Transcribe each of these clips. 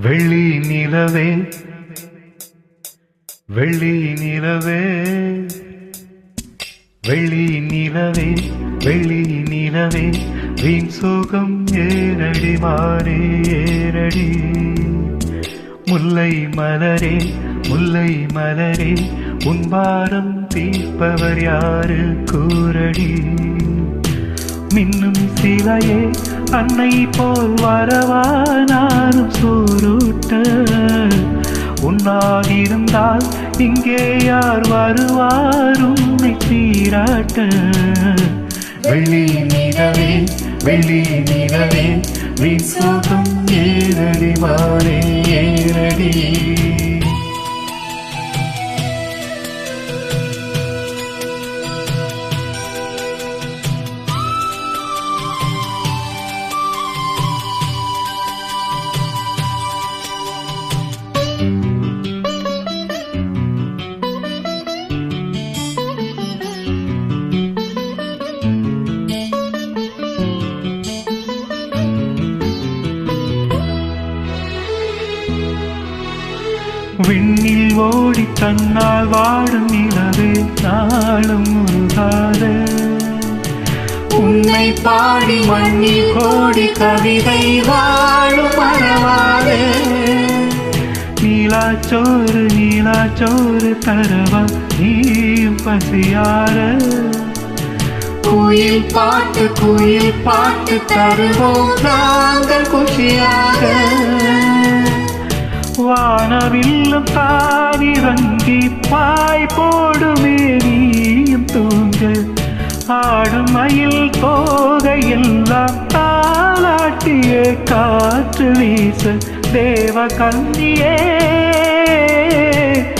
வெள்ளி நிலவே வெள்ளி நிலவே வெள்ளி நிலவே வெள்ளி நிலவே வீண் சோகம் ஏரடி மாறே ஏரடி முல்லை மலரே முல்லை மலரே உன்பாரம் தீர்ப்பவர் யாரு கூரடி மின்னும் சிலையே அன்னை போல் வரவா நானும் சோறுட்ட உன்னாதிருந்தால் இங்கே யார் வருவார் உன்னை சீராட்ட வெள்ளி நிலவே வெள்ளி நிலவே வீண் சோகம் ஏரடி மாறே ஏரடி விண்ணில் ஓடி தன்னால் வாடும் நிலவே நாளும் முருகாத உன்னை பாடி மண்ணில் கோடி கவிதை வாழும் மறவாதே நீலாச்சோறு நீலாச்சோறு தரவா நீயும் பசியார குயில் பாட்டு தருவோம் நாங்கள் குஷியாக வானவில்லும் தானிறங்கி பாய் போடுமே நீயும் தூங்க ஆடும் மயில் தோகையெல்லாம் தாலாட்டிய காற்று வீச தேவ கன்னியே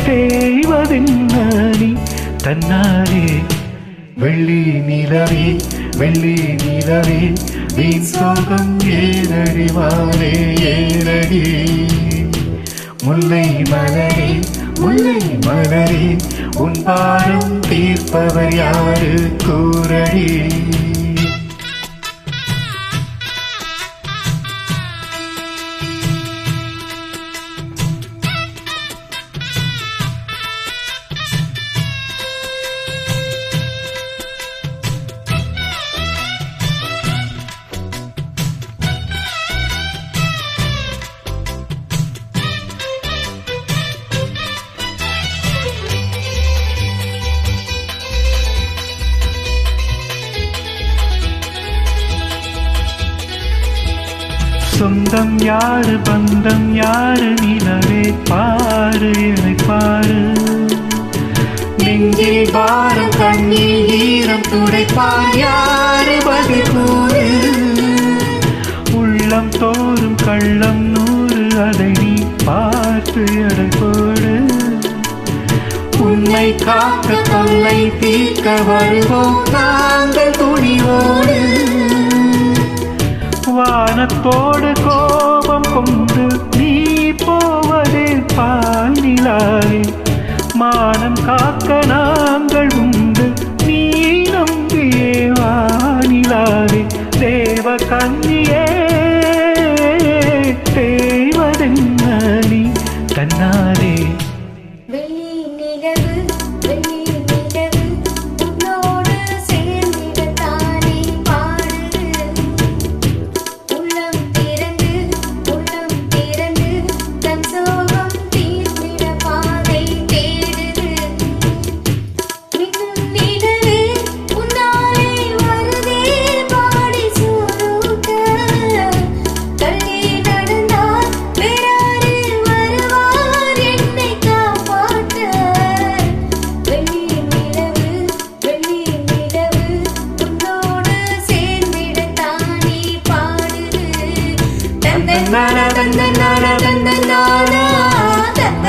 தேய்வதென்ன நீ தன்னாரே வெள்ளி நிலவே வெள்ளி நிலவே வீண் சோகம் ஏரடி வாரே ஏரடி முல்லை மலரே முல்லை மலரே உன் பாரம் தீர்ப்பவர் யாரு கூரடி சொந்தம் யாரு பந்தம் யாரு நிலவே பாரு என்னை பாரு நெஞ்சில் பாரம் கண்ணில் ஈரம் துடைப்பார் யாரு பதில் கூறு உள்ளம் தோறும் கள்ளம் நூறு அதை நீ பார்த்து எடை போடு உன்னை காக்க தொல்லை தீர்க்க வருவோம் நாங்கள் துணிவோடு வானத்தோடு கோபம் கொண்டு நீ போவதே பால் நிலாவே மானம் காக்க நாங்கள் உண்டு நீ நம்பியே வானிலாவே தேவ கன்னியே தேவதென்ன நீ தன்னாரே Na na na na na na na na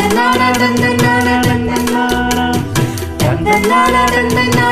na na na na na na na